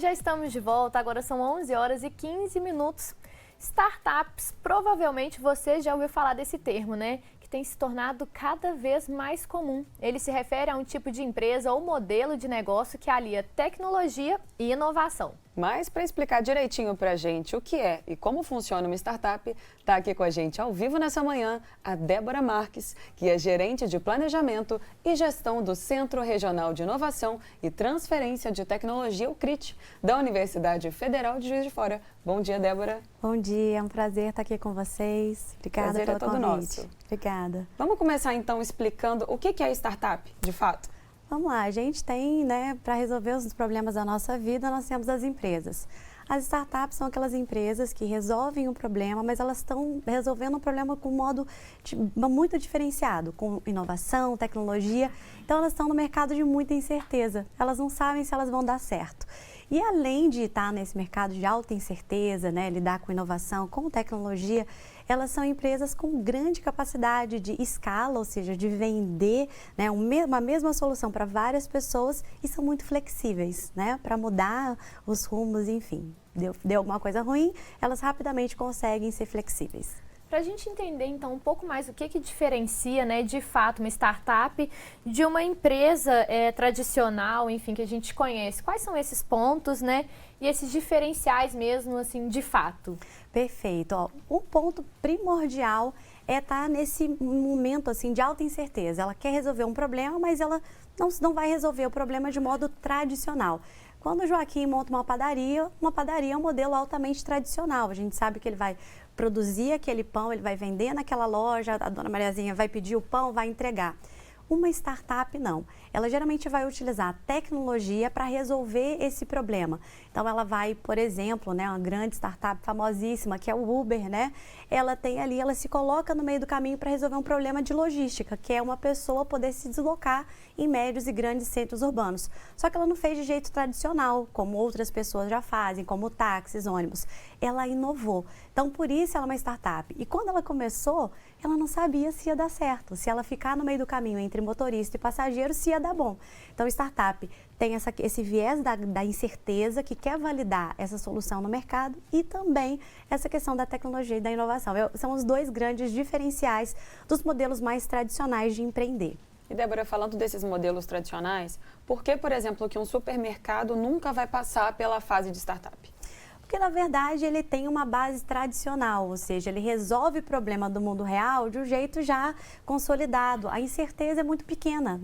já estamos de volta, agora são 11 horas e 15 minutos. Startups, provavelmente você já ouviu falar desse termo, né? Que tem se tornado cada vez mais comum. Ele se refere a um tipo de empresa ou modelo de negócio que alia tecnologia e inovação. Mas para explicar direitinho para a gente o que é e como funciona uma startup, está aqui com a gente ao vivo nessa manhã a Débora Marques, que é gerente de planejamento e gestão do Centro Regional de Inovação e Transferência de Tecnologia, o CRIT, da Universidade Federal de Juiz de Fora. Bom dia, Débora. Bom dia, é um prazer estar aqui com vocês. Obrigada pelo convite. Nosso. Obrigada. Vamos começar então explicando o que é startup, de fato. Vamos lá, a gente tem, para resolver os problemas da nossa vida, nós temos as empresas. As startups são aquelas empresas que resolvem um problema, mas elas estão resolvendo um problema com um modo muito diferenciado, com inovação, tecnologia. Então, elas estão no mercado de muita incerteza. Elas não sabem se elas vão dar certo. E além de estar nesse mercado de alta incerteza, lidar com inovação, com tecnologia, elas são empresas com grande capacidade de escala, ou seja, de vender uma mesma solução para várias pessoas e são muito flexíveis, para mudar os rumos, enfim. Deu alguma coisa ruim, elas rapidamente conseguem ser flexíveis. Para a gente entender, então, um pouco mais o que diferencia, de fato, uma startup de uma empresa tradicional, enfim, que a gente conhece. Quais são esses pontos, e esses diferenciais mesmo, assim, de fato? Perfeito. O ponto primordial é estar nesse momento, assim, de alta incerteza. Ela quer resolver um problema, mas ela não vai resolver o problema de modo tradicional. Quando o Joaquim monta uma padaria é um modelo altamente tradicional. A gente sabe que ele vai produzir aquele pão, ele vai vender naquela loja, a dona Mariazinha vai pedir o pão, vai entregar. Uma startup não. Ela geralmente vai utilizar a tecnologia para resolver esse problema. Então ela vai, por exemplo, uma grande startup famosíssima que é o Uber, ela tem ali, ela se coloca no meio do caminho para resolver um problema de logística, que é uma pessoa poder se deslocar em médios e grandes centros urbanos. Só que ela não fez de jeito tradicional, como outras pessoas já fazem, como táxis, ônibus. Ela inovou. Então por isso ela é uma startup. E quando ela começou, ela não sabia se ia dar certo, se ela ficar no meio do caminho entre motorista e passageiro, se ia dar bom. Então, startup tem esse viés da incerteza, que quer validar essa solução no mercado e também essa questão da tecnologia e da inovação. São os dois grandes diferenciais dos modelos mais tradicionais de empreender. E, Débora, falando desses modelos tradicionais, por que, por exemplo, que um supermercado nunca vai passar pela fase de startup? Porque, na verdade, ele tem uma base tradicional, ou seja, ele resolve o problema do mundo real de um jeito já consolidado. A incerteza é muito pequena,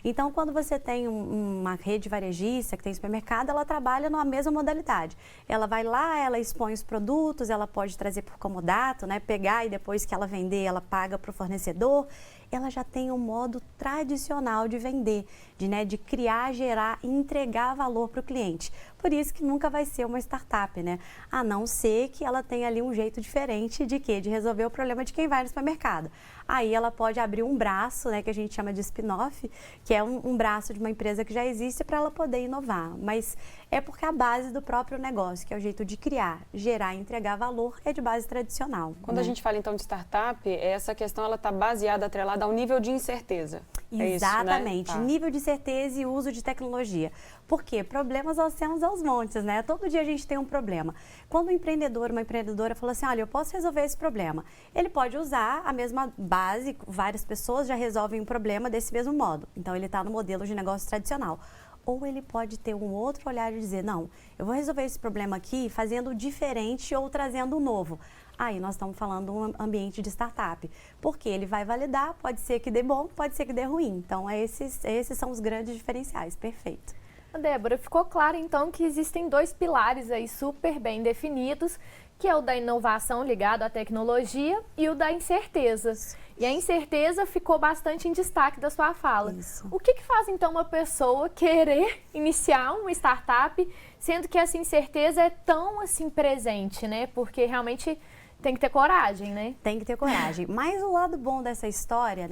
Então, quando você tem uma rede varejista que tem supermercado, ela trabalha numa mesma modalidade. Ela vai lá, ela expõe os produtos, ela pode trazer por comodato, pegar e depois que ela vender, ela paga para o fornecedor. Ela já tem um modo tradicional de vender, de criar, gerar e entregar valor para o cliente. Por isso que nunca vai ser uma startup, A não ser que ela tenha ali um jeito diferente de resolver o problema de quem vai no supermercado. Aí ela pode abrir um braço, que a gente chama de spin-off, que é um braço de uma empresa que já existe para ela poder inovar. Mas é porque a base do próprio negócio, que é o jeito de criar, gerar e entregar valor, é de base tradicional. Quando a gente fala então de startup, essa questão ela está baseada, atrelada ao nível de incerteza. Exatamente, É isso, nível de certeza e uso de tecnologia. Por quê? Problemas nós temos aos montes, Todo dia a gente tem um problema. Quando um empreendedor, uma empreendedora fala assim, olha, eu posso resolver esse problema. Ele pode usar a mesma base, várias pessoas já resolvem um problema desse mesmo modo. Então, ele está no modelo de negócio tradicional. Ou ele pode ter um outro olhar e dizer, não, eu vou resolver esse problema aqui fazendo diferente ou trazendo um novo. Aí nós estamos falando de um ambiente de startup, porque ele vai validar, pode ser que dê bom, pode ser que dê ruim. Então, esses são os grandes diferenciais, perfeito. Débora, ficou claro então que existem dois pilares aí super bem definidos, que é o da inovação ligado à tecnologia e o da incerteza. E a incerteza ficou bastante em destaque da sua fala. Isso. O que faz então uma pessoa querer iniciar uma startup, sendo que essa incerteza é tão assim presente, Porque realmente tem que ter coragem, Tem que ter coragem. Mas o lado bom dessa história,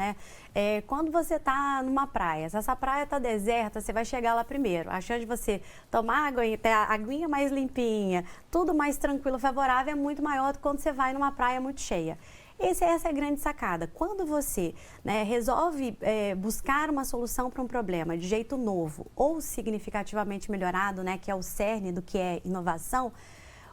é quando você está numa praia. Se essa praia está deserta, você vai chegar lá primeiro. A chance de você tomar água, ter a aguinha mais limpinha, tudo mais tranquilo, favorável, é muito maior do que quando você vai numa praia muito cheia. Essa é a grande sacada. Quando você, né, resolve buscar uma solução para um problema de jeito novo ou significativamente melhorado, né, que é o cerne do que é inovação,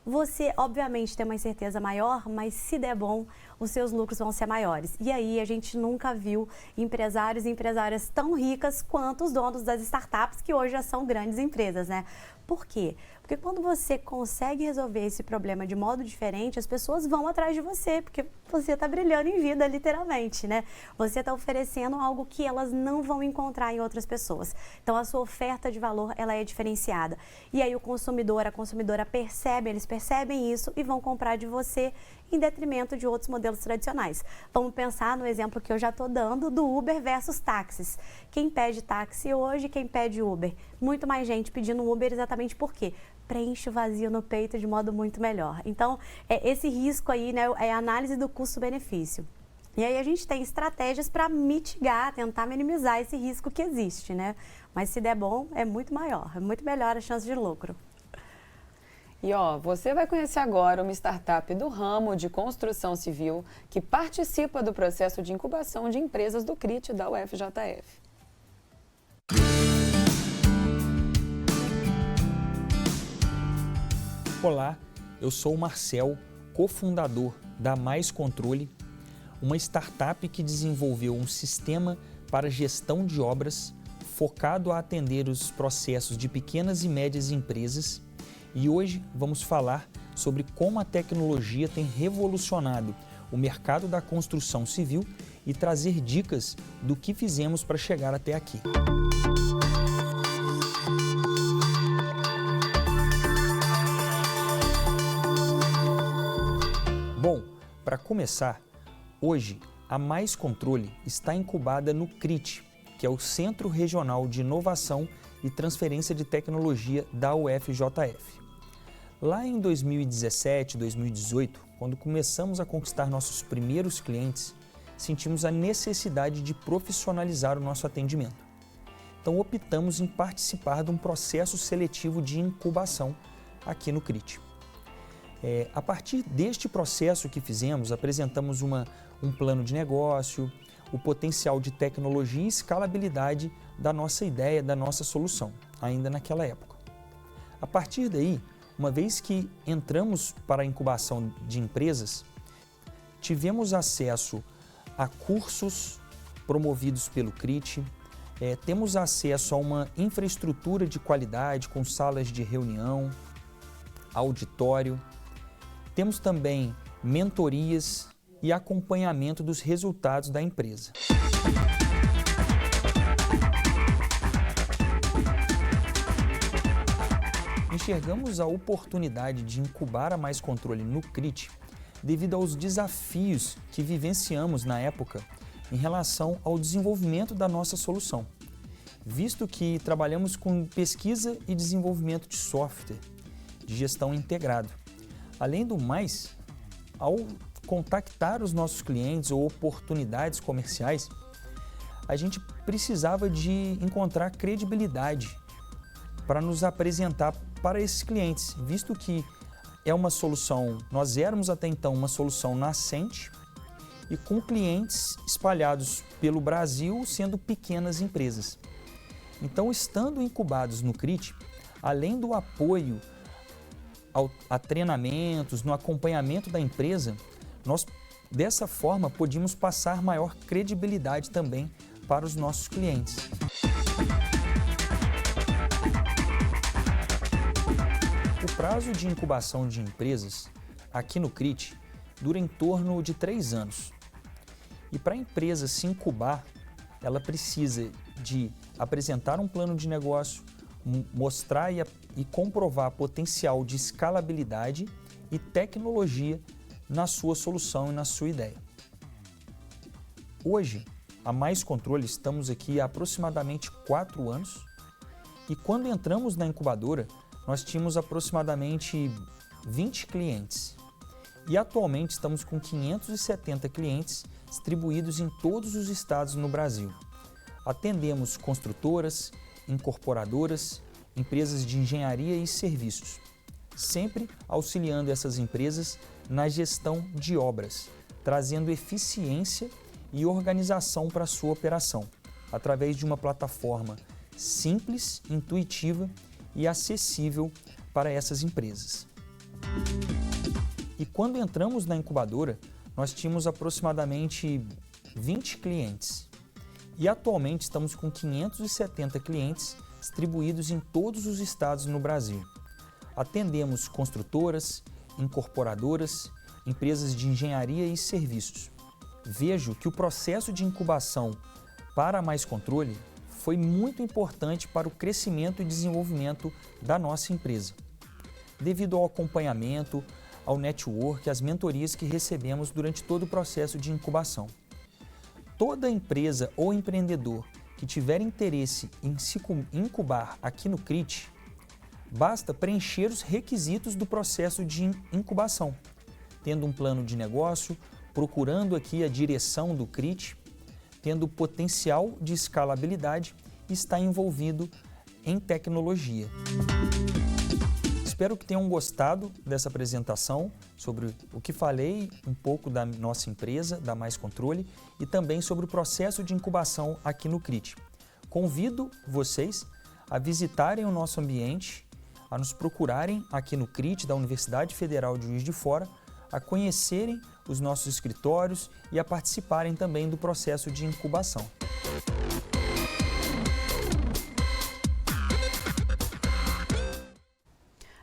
você, obviamente, tem uma incerteza maior, mas se der bom, os seus lucros vão ser maiores. E aí a gente nunca viu empresários e empresárias tão ricas quanto os donos das startups, que hoje já são grandes empresas, né? Por quê? Porque quando você consegue resolver esse problema de modo diferente, as pessoas vão atrás de você, porque você está brilhando em vida, literalmente, né? Você está oferecendo algo que elas não vão encontrar em outras pessoas. Então, a sua oferta de valor, ela é diferenciada. E aí o consumidor, a consumidora eles percebem isso e vão comprar de você em detrimento de outros modelos tradicionais. Vamos pensar no exemplo que eu já estou dando do Uber versus táxis. Quem pede táxi hoje, quem pede Uber? Muito mais gente pedindo Uber exatamente por quê? Preenche o vazio no peito de modo muito melhor. Então, esse risco aí, né, é a análise do custo-benefício. E aí a gente tem estratégias para mitigar, tentar minimizar esse risco que existe, né? Mas se der bom, é muito maior, é muito melhor a chance de lucro. E você vai conhecer agora uma startup do ramo de construção civil que participa do processo de incubação de empresas do CRIT da UFJF. Olá, eu sou o Marcel, cofundador da Mais Controle, uma startup que desenvolveu um sistema para gestão de obras focado a atender os processos de pequenas e médias empresas. E hoje vamos falar sobre como a tecnologia tem revolucionado o mercado da construção civil e trazer dicas do que fizemos para chegar até aqui. Bom, para começar, hoje a Mais Controle está incubada no CRIT, que é o Centro Regional de Inovação e Transferência de Tecnologia da UFJF. Lá em 2017, 2018, quando começamos a conquistar nossos primeiros clientes, sentimos a necessidade de profissionalizar o nosso atendimento. Então optamos em participar de um processo seletivo de incubação aqui no CRIT. A partir deste processo que fizemos, apresentamos um plano de negócio, o potencial de tecnologia e escalabilidade da nossa ideia, da nossa solução, ainda naquela época. A partir daí, uma vez que entramos para a incubação de empresas, tivemos acesso a cursos promovidos pelo CRIT, temos acesso a uma infraestrutura de qualidade com salas de reunião, auditório, temos também mentorias e acompanhamento dos resultados da empresa. Enxergamos a oportunidade de incubar a Mais Controle no CRIT devido aos desafios que vivenciamos na época em relação ao desenvolvimento da nossa solução, visto que trabalhamos com pesquisa e desenvolvimento de software de gestão integrado. Além do mais, ao contactar os nossos clientes ou oportunidades comerciais, a gente precisava de encontrar credibilidade para nos apresentar para esses clientes, visto que é uma solução, nós éramos até então uma solução nascente e com clientes espalhados pelo Brasil, sendo pequenas empresas. Então, estando incubados no CRIT, além do apoio a treinamentos, no acompanhamento da empresa, nós dessa forma podíamos passar maior credibilidade também para os nossos clientes. O prazo de incubação de empresas aqui no CRIT dura em torno de 3 anos. E para a empresa se incubar, ela precisa de apresentar um plano de negócio, mostrar e comprovar potencial de escalabilidade e tecnologia na sua solução e na sua ideia. Hoje, a Mais Controle, estamos aqui há aproximadamente 4 anos e quando entramos na incubadora, nós tínhamos aproximadamente 20 clientes e atualmente estamos com 570 clientes distribuídos em todos os estados no Brasil. Atendemos construtoras, incorporadoras, empresas de engenharia e serviços, sempre auxiliando essas empresas na gestão de obras, trazendo eficiência e organização para a sua operação, através de uma plataforma simples, intuitiva e acessível para essas empresas. E quando entramos na incubadora, nós tínhamos aproximadamente 20 clientes. E atualmente estamos com 570 clientes distribuídos em todos os estados no Brasil. Atendemos construtoras, incorporadoras, empresas de engenharia e serviços. Vejo que o processo de incubação para Mais Controle foi muito importante para o crescimento e desenvolvimento da nossa empresa, devido ao acompanhamento, ao network, às mentorias que recebemos durante todo o processo de incubação. Toda empresa ou empreendedor que tiver interesse em se incubar aqui no CRIT, basta preencher os requisitos do processo de incubação, tendo um plano de negócio, procurando aqui a direção do CRIT, tendo potencial de escalabilidade e está envolvido em tecnologia. Espero que tenham gostado dessa apresentação sobre o que falei, um pouco da nossa empresa, da Mais Controle, e também sobre o processo de incubação aqui no CRIT. Convido vocês a visitarem o nosso ambiente, a nos procurarem aqui no CRIT da Universidade Federal de Juiz de Fora, a conhecerem os nossos escritórios e a participarem também do processo de incubação.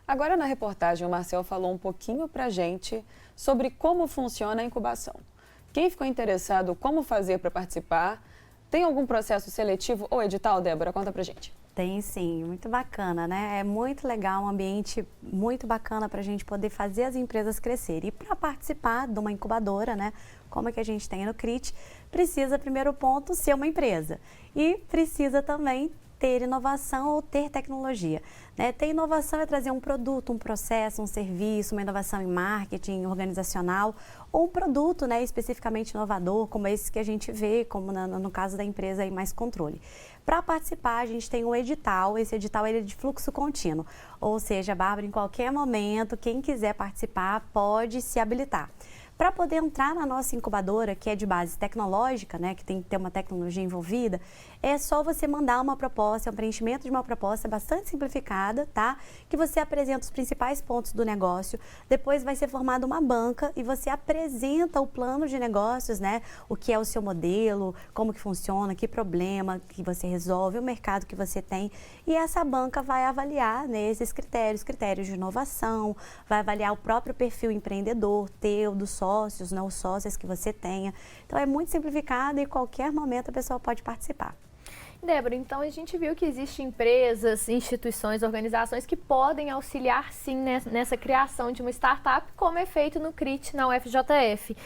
Agora na reportagem o Marcel falou um pouquinho pra gente sobre como funciona a incubação. Quem ficou interessado como fazer para participar, tem algum processo seletivo ou edital, Débora? Conta pra gente. Tem sim, muito bacana, né? É muito legal, um ambiente muito bacana para a gente poder fazer as empresas crescerem. E para participar de uma incubadora, né? Como é que a gente tem no CRIT, precisa, primeiro ponto, ser uma empresa. E precisa também ter inovação ou ter tecnologia. Né? Ter inovação é trazer um produto, um processo, um serviço, uma inovação em marketing, organizacional, ou um produto, né, especificamente inovador, como esse que a gente vê, como no caso da empresa aí Mais Controle. Para participar, a gente tem um edital, esse edital ele é de fluxo contínuo, ou seja, Bárbara, em qualquer momento, quem quiser participar pode se habilitar. Para poder entrar na nossa incubadora, que é de base tecnológica, né, que tem que ter uma tecnologia envolvida, é só você mandar uma proposta, um preenchimento de uma proposta bastante simplificada, tá? Que você apresenta os principais pontos do negócio, depois vai ser formada uma banca e você apresenta o plano de negócios, né? O que é o seu modelo, como que funciona, que problema que você resolve, o mercado que você tem. E essa banca vai avaliar, né, esses critérios de inovação, vai avaliar o próprio perfil empreendedor, teu, do sócios, né, os sócios que você tenha. Então é muito simplificado e em qualquer momento a pessoa pode participar. Débora, então a gente viu que existem empresas, instituições, organizações que podem auxiliar sim nessa criação de uma startup, como é feito no CRIT na UFJF.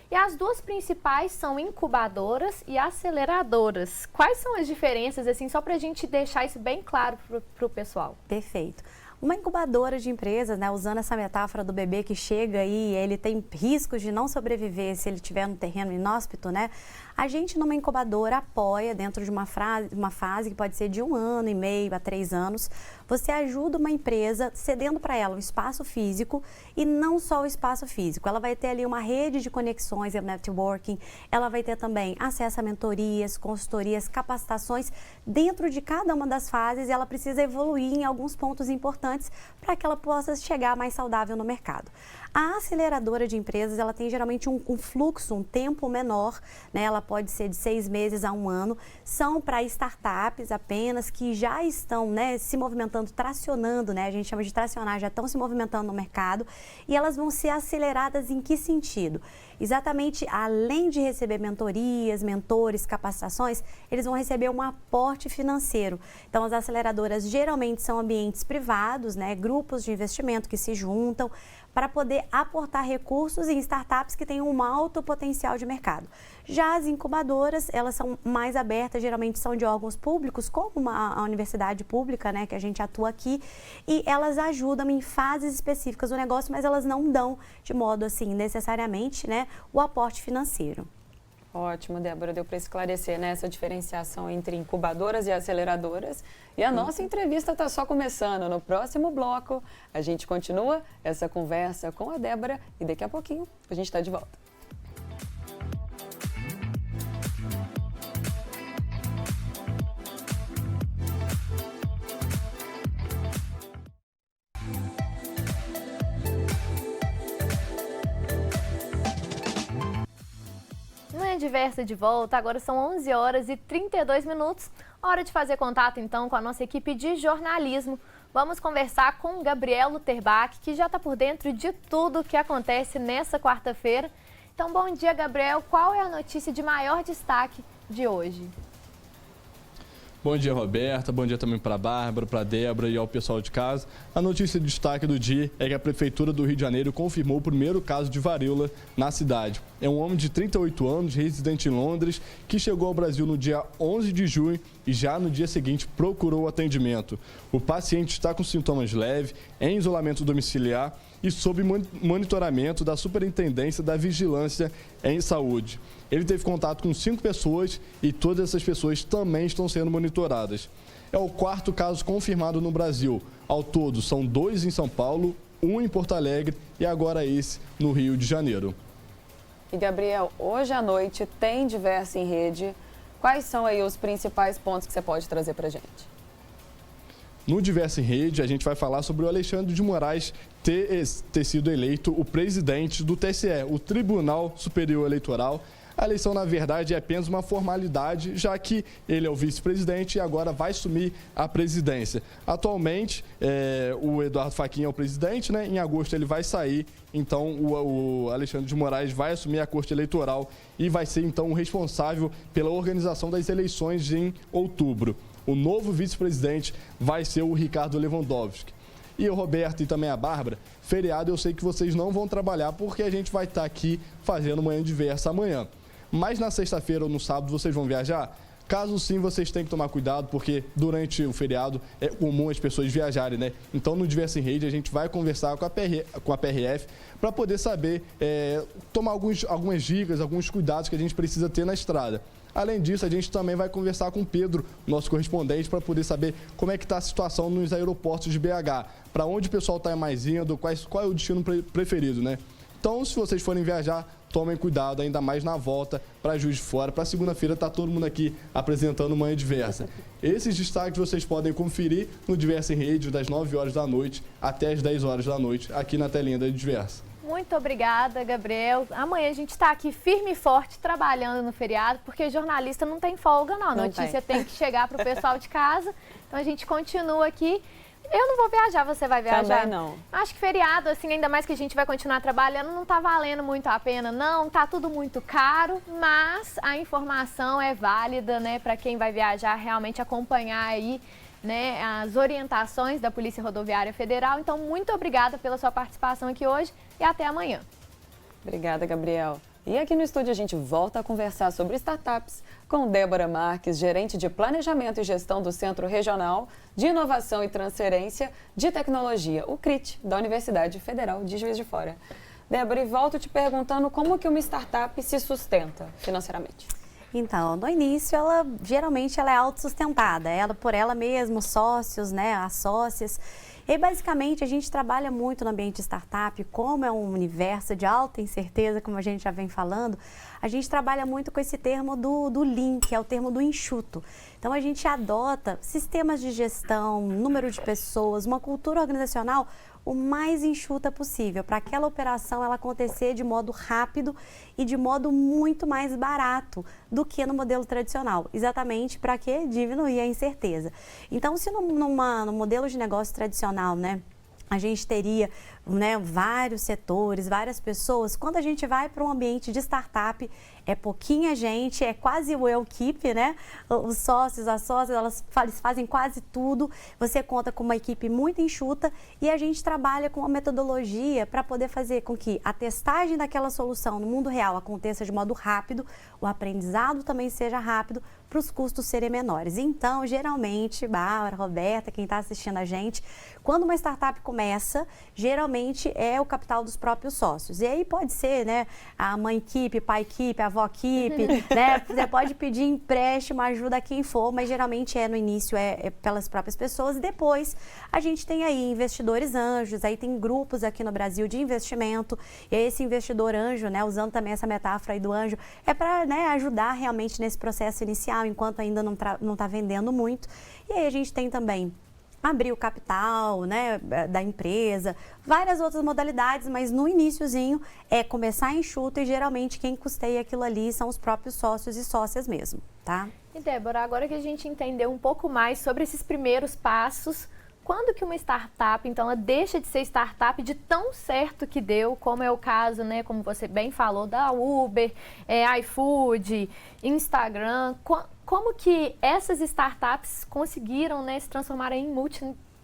E as duas principais são incubadoras e aceleradoras. Quais são as diferenças, assim, só para a gente deixar isso bem claro para o pessoal? Perfeito. Uma incubadora de empresas, né, usando essa metáfora do bebê que chega e ele tem riscos de não sobreviver se ele estiver no terreno inóspito, né? A gente numa incubadora apoia dentro de uma fase que pode ser de 1 ano e meio a 3 anos. Você ajuda uma empresa cedendo para ela um espaço físico e não só o espaço físico. Ela vai ter ali uma rede de conexões e networking. Ela vai ter também acesso a mentorias, consultorias, capacitações dentro de cada uma das fases e ela precisa evoluir em alguns pontos importantes para que ela possa chegar mais saudável no mercado. A aceleradora de empresas, ela tem geralmente um fluxo, um tempo menor, né? Ela pode ser de 6 meses a 1 ano, são para startups apenas que já estão, né, se movimentando, tracionando, né? A gente chama de tracionar, já estão se movimentando no mercado e elas vão ser aceleradas em que sentido? Exatamente, além de receber mentorias, mentores, capacitações, eles vão receber um aporte financeiro. Então, as aceleradoras geralmente são ambientes privados, né, grupos de investimento que se juntam para poder aportar recursos em startups que têm um alto potencial de mercado. Já as incubadoras, elas são mais abertas, geralmente são de órgãos públicos, como a universidade pública, né, que a gente atua aqui, e elas ajudam em fases específicas do negócio, mas elas não dão de modo assim, necessariamente, né, o aporte financeiro. Ótimo, Débora, deu para esclarecer, né, essa diferenciação entre incubadoras e aceleradoras. E a nossa entrevista está só começando. No próximo bloco, a gente continua essa conversa com a Débora e daqui a pouquinho a gente está de volta. Manhã Diversa de volta, agora são 11 horas e 32 minutos. Hora de fazer contato então com a nossa equipe de jornalismo. Vamos conversar com Gabriel Luterbach, que já está por dentro de tudo que acontece nessa quarta-feira. Então, bom dia, Gabriel. Qual é a notícia de maior destaque de hoje? Bom dia, Roberta. Bom dia também para a Bárbara, para a Débora e ao pessoal de casa. A notícia de destaque do dia é que a Prefeitura do Rio de Janeiro confirmou o primeiro caso de varíola na cidade. É um homem de 38 anos, residente em Londres, que chegou ao Brasil no dia 11 de junho e já no dia seguinte procurou atendimento. O paciente está com sintomas leves, em isolamento domiciliar e sob monitoramento da Superintendência da Vigilância em Saúde. Ele teve contato com 5 pessoas e todas essas pessoas também estão sendo monitoradas. É o 4º caso confirmado no Brasil. Ao todo, são 2 em São Paulo, 1 em Porto Alegre e agora esse no Rio de Janeiro. E, Gabriel, hoje à noite tem Diversa em Rede. Quais são aí os principais pontos que você pode trazer para a gente? No Diversa em Rede, a gente vai falar sobre o Alexandre de Moraes ter sido eleito o presidente do TSE, o Tribunal Superior Eleitoral. A eleição, na verdade, é apenas uma formalidade, já que ele é o vice-presidente e agora vai assumir a presidência. Atualmente, o Eduardo Fachin é o presidente, né? Em agosto ele vai sair, então o Alexandre de Moraes vai assumir a Corte Eleitoral e vai ser, então, o responsável pela organização das eleições em outubro. O novo vice-presidente vai ser o Ricardo Lewandowski. E o Roberto e também a Bárbara, feriado eu sei que vocês não vão trabalhar porque a gente vai estar aqui fazendo Manhã Diversa amanhã. Mas na sexta-feira ou no sábado vocês vão viajar? Caso sim, vocês têm que tomar cuidado, porque durante o feriado é comum as pessoas viajarem, né? Então, no Diversa em Rede, a gente vai conversar com a PRF para poder saber, tomar algumas dicas, alguns cuidados que a gente precisa ter na estrada. Além disso, a gente também vai conversar com o Pedro, nosso correspondente, para poder saber como é que está a situação nos aeroportos de BH, para onde o pessoal está mais indo, qual é o destino preferido, né? Então, se vocês forem viajar, tomem cuidado, ainda mais na volta para Juiz de Fora. Para segunda-feira está todo mundo aqui apresentando Manhã Diversa. Esses destaques vocês podem conferir no Diversa em Rede, das 9 horas da noite até as 10 horas da noite, aqui na telinha da Diversa. Muito obrigada, Gabriel. Amanhã a gente está aqui firme e forte, trabalhando no feriado, porque jornalista não tem folga, não. A notícia tem que chegar para o pessoal de casa. Então a gente continua aqui. Eu não vou viajar, você vai viajar? Também não. Acho que feriado, assim, ainda mais que a gente vai continuar trabalhando, não tá valendo muito a pena, não. Tá tudo muito caro, mas a informação é válida, né, para quem vai viajar, realmente acompanhar aí, né, as orientações da Polícia Rodoviária Federal. Então, muito obrigada pela sua participação aqui hoje e até amanhã. Obrigada, Gabriel. E aqui no estúdio a gente volta a conversar sobre startups com Débora Marques, gerente de Planejamento e Gestão do Centro Regional de Inovação e Transferência de Tecnologia, o CRIT, da Universidade Federal de Juiz de Fora. Débora, e volto te perguntando como que uma startup se sustenta financeiramente. Então, no início, geralmente ela é autossustentada, ela por ela mesma, os sócios, né, as sócias. E basicamente a gente trabalha muito no ambiente startup, como é um universo de alta incerteza, como a gente já vem falando, a gente trabalha muito com esse termo do Lean, que é o termo do enxuto. Então a gente adota sistemas de gestão, número de pessoas, uma cultura organizacional o mais enxuta possível, para aquela operação ela acontecer de modo rápido e de modo muito mais barato do que no modelo tradicional. Exatamente para que diminuir a incerteza. Então, se no modelo de negócio tradicional, né, a gente teria, né, vários setores, várias pessoas, quando a gente vai para um ambiente de startup, é pouquinha gente, é quase o equipe, né? Os sócios, as sócias, eles fazem quase tudo. Você conta com uma equipe muito enxuta e a gente trabalha com uma metodologia para poder fazer com que a testagem daquela solução no mundo real aconteça de modo rápido, o aprendizado também seja rápido, para os custos serem menores. Então, geralmente, Bárbara, Roberta, quem está assistindo a gente, quando uma startup começa, geralmente é o capital dos próprios sócios. E aí pode ser, né, a mãe equipe, pai equipe, a avó equipe, né? Você pode pedir empréstimo, ajuda a quem for, mas geralmente no início é pelas próprias pessoas. E depois a gente tem aí investidores anjos, aí tem grupos aqui no Brasil de investimento. E esse investidor anjo, né, usando também essa metáfora aí do anjo, é para, né, ajudar realmente nesse processo inicial, enquanto ainda não está vendendo muito. E aí a gente tem também abrir o capital, né, da empresa, várias outras modalidades, mas no iniciozinho é começar enxuto e geralmente quem custeia aquilo ali são os próprios sócios e sócias mesmo, tá? E Débora, agora que a gente entendeu um pouco mais sobre esses primeiros passos, quando que uma startup, então, ela deixa de ser startup de tão certo que deu, como é o caso, né, como você bem falou, da Uber, iFood, Instagram, como que essas startups conseguiram, né, se transformar em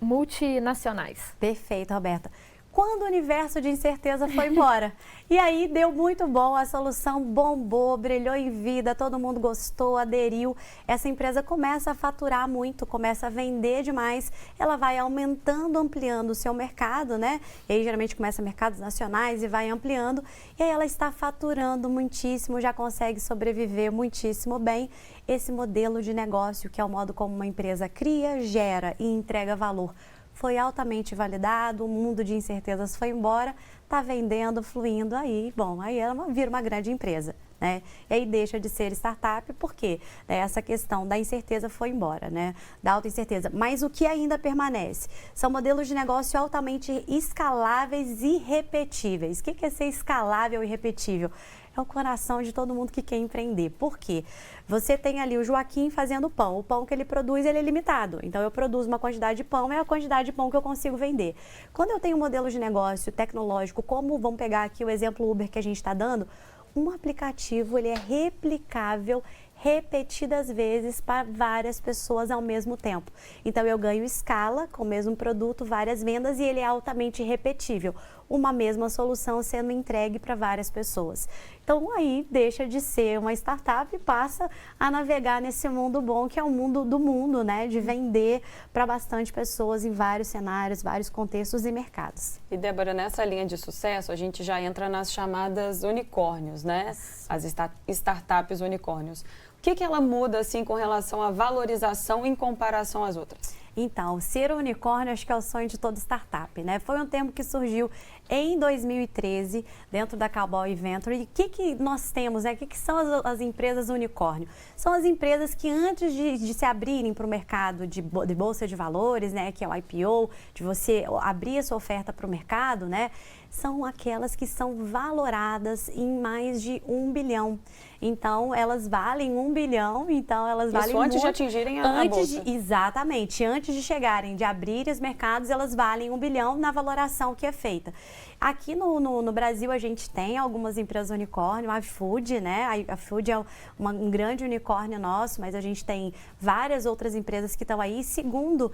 multinacionais? Perfeito, Roberta. Quando o universo de incerteza foi embora. E aí deu muito bom, a solução bombou, brilhou em vida, todo mundo gostou, aderiu. Essa empresa começa a faturar muito, começa a vender demais, ela vai aumentando, ampliando o seu mercado, né? E aí geralmente começa mercados nacionais e vai ampliando. E aí ela está faturando muitíssimo, já consegue sobreviver muitíssimo bem. Esse modelo de negócio, que é o modo como uma empresa cria, gera e entrega valor, foi altamente validado, o mundo de incertezas foi embora, está vendendo, fluindo aí, bom, aí ela vira uma grande empresa, né? E aí deixa de ser startup, porque essa questão da incerteza foi embora, né? Da alta incerteza. Mas o que ainda permanece? São modelos de negócio altamente escaláveis e repetíveis. O que é ser escalável e repetível? É o coração de todo mundo que quer empreender. Por quê? Você tem ali o Joaquim fazendo pão. O pão que ele produz, ele é limitado. Então, eu produzo uma quantidade de pão, é a quantidade de pão que eu consigo vender. Quando eu tenho um modelo de negócio tecnológico, como vamos pegar aqui o exemplo Uber que a gente está dando, um aplicativo, ele é replicável repetidas vezes para várias pessoas ao mesmo tempo. Então, eu ganho escala com o mesmo produto, várias vendas e ele é altamente repetível. Uma mesma solução sendo entregue para várias pessoas. Então, aí deixa de ser uma startup e passa a navegar nesse mundo bom, que é o mundo do mundo, né? De vender para bastante pessoas em vários cenários, vários contextos e mercados. E, Débora, nessa linha de sucesso, a gente já entra nas chamadas unicórnios, né? As startups unicórnios. O que ela muda, assim, com relação à valorização em comparação às outras? Então, ser unicórnio acho que é o sonho de toda startup, né? Foi um termo que surgiu em 2013, dentro da Cowboy Venture. E o que nós temos, né? O que são as empresas unicórnio? São as empresas que antes de se abrirem para o mercado de bolsa de valores, né? Que é o IPO, de você abrir a sua oferta para o mercado, né? São aquelas que são valoradas em mais de 1 bilhão. Então, elas valem 1 bilhão, então elas valem muito. Isso antes de atingirem a bolsa. Exatamente. Antes de chegarem, de abrir os mercados, elas valem 1 bilhão na valoração que é feita. Aqui no Brasil, a gente tem algumas empresas unicórnio, a iFood, né? A iFood é um grande unicórnio nosso, mas a gente tem várias outras empresas que estão aí. Segundo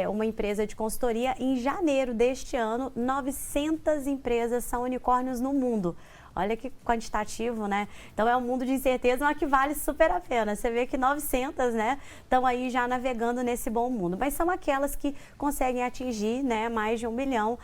uma empresa de consultoria, em janeiro deste ano, 900 empresas são unicórnios no mundo. Olha que quantitativo, né? Então, é um mundo de incerteza, mas que vale super a pena. Você vê que 900, né, estão aí já navegando nesse bom mundo. Mas são aquelas que conseguem atingir, né, mais de 1 bilhão,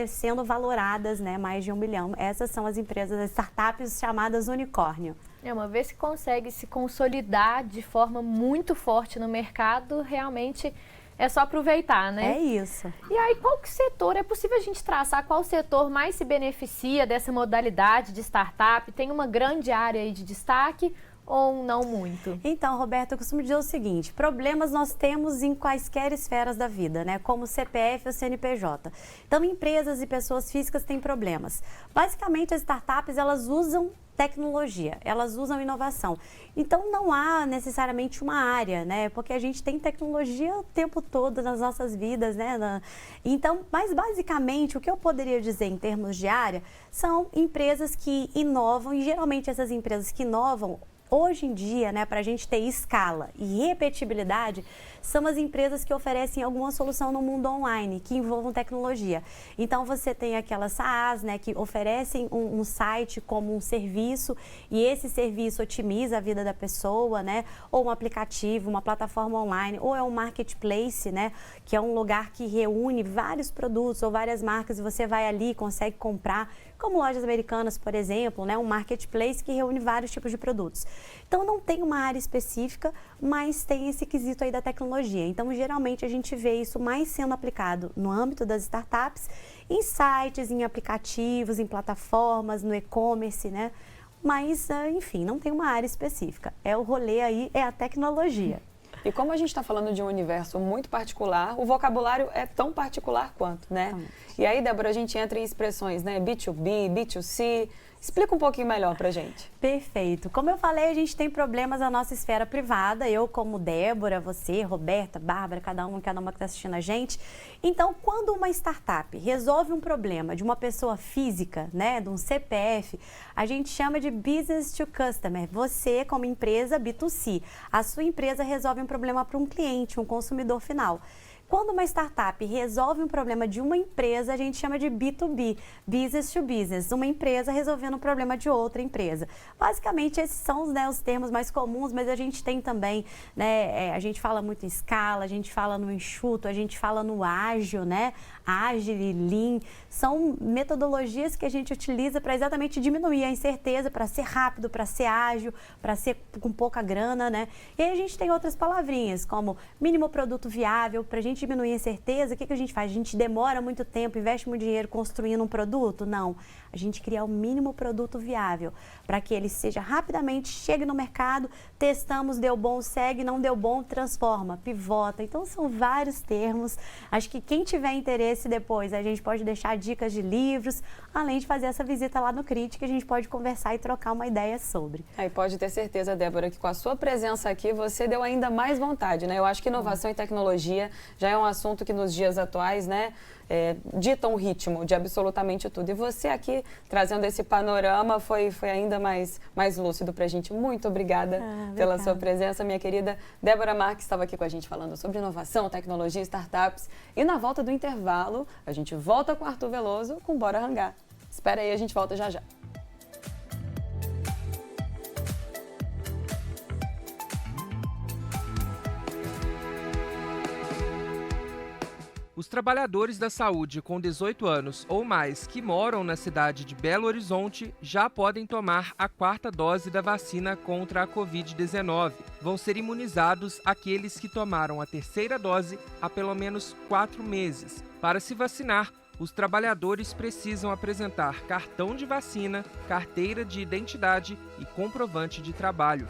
sendo valoradas, né, mais de 1 bilhão. Essas são as empresas, as startups chamadas unicórnio. Uma vez que consegue se consolidar de forma muito forte no mercado, realmente é só aproveitar, né? É isso. E aí, qual que setor, é possível a gente traçar qual setor mais se beneficia dessa modalidade de startup? Tem uma grande área aí de destaque ou não muito? Então, Roberto, eu costumo dizer o seguinte, problemas nós temos em quaisquer esferas da vida, né? Como o CPF ou CNPJ. Então, empresas e pessoas físicas têm problemas. Basicamente, as startups, elas usam tecnologia, elas usam inovação. Então, não há necessariamente uma área, né? Porque a gente tem tecnologia o tempo todo nas nossas vidas, né? Então, mas basicamente, o que eu poderia dizer em termos de área são empresas que inovam e geralmente essas empresas que inovam, hoje em dia, né, para a gente ter escala e repetibilidade, são as empresas que oferecem alguma solução no mundo online, que envolvam tecnologia. Então, você tem aquelas SaaS, né, que oferecem um site como um serviço e esse serviço otimiza a vida da pessoa, né, ou um aplicativo, uma plataforma online, ou é um marketplace, né, que é um lugar que reúne vários produtos ou várias marcas e você vai ali e consegue comprar, como lojas americanas, por exemplo, né, um marketplace que reúne vários tipos de produtos. Então, não tem uma área específica, mas tem esse quesito aí da tecnologia. Então, geralmente, a gente vê isso mais sendo aplicado no âmbito das startups, em sites, em aplicativos, em plataformas, no e-commerce, né? Mas, enfim, não tem uma área específica. O rolê aí é a tecnologia. E como a gente está falando de um universo muito particular, o vocabulário é tão particular quanto, né? E aí, Débora, a gente entra em expressões, né? B2B, B2C. Explica um pouquinho melhor pra gente. Perfeito. Como eu falei, a gente tem problemas na nossa esfera privada. Eu, como Débora, você, Roberta, Bárbara, cada uma que está assistindo a gente. Então, quando uma startup resolve um problema de uma pessoa física, né, de um CPF, a gente chama de business to customer. Você, como empresa B2C, a sua empresa resolve um problema para um cliente, um consumidor final. Quando uma startup resolve um problema de uma empresa, a gente chama de B2B, business to business, uma empresa resolvendo um problema de outra empresa. Basicamente, esses são, né, os termos mais comuns, mas a gente tem também, né, a gente fala muito em escala, a gente fala no enxuto, a gente fala no ágil, né, Agile, Lean, são metodologias que a gente utiliza para exatamente diminuir a incerteza, para ser rápido, para ser ágil, para ser com pouca grana, né? E aí a gente tem outras palavrinhas, como mínimo produto viável, para a gente diminuir a incerteza, o que a gente faz? A gente demora muito tempo, investe muito dinheiro construindo um produto? Não. A gente cria o mínimo produto viável, para que ele seja rapidamente, chegue no mercado, testamos, deu bom, segue, não deu bom, transforma, pivota. Então são vários termos. Acho que quem tiver interesse depois, a gente pode deixar dicas de livros, além de fazer essa visita lá no CRIT, que a gente pode conversar e trocar uma ideia sobre. Aí pode ter certeza, Débora, que com a sua presença aqui, você deu ainda mais vontade, né? Eu acho que inovação e tecnologia já é um assunto que nos dias atuais, né, dita um ritmo de absolutamente tudo. E você aqui, trazendo esse panorama, foi ainda mais lúcido pra gente. Muito obrigada pela sua presença, minha querida Débora Marques, estava aqui com a gente falando sobre inovação, tecnologia, startups. E na volta do intervalo, a gente volta com Arthur Veloso com Bora Rangar. Espera aí, a gente volta já já. Os trabalhadores da saúde com 18 anos ou mais que moram na cidade de Belo Horizonte já podem tomar a 4ª dose da vacina contra a Covid-19. Vão ser imunizados aqueles que tomaram a 3ª dose há pelo menos 4 meses. Para se vacinar, os trabalhadores precisam apresentar cartão de vacina, carteira de identidade e comprovante de trabalho.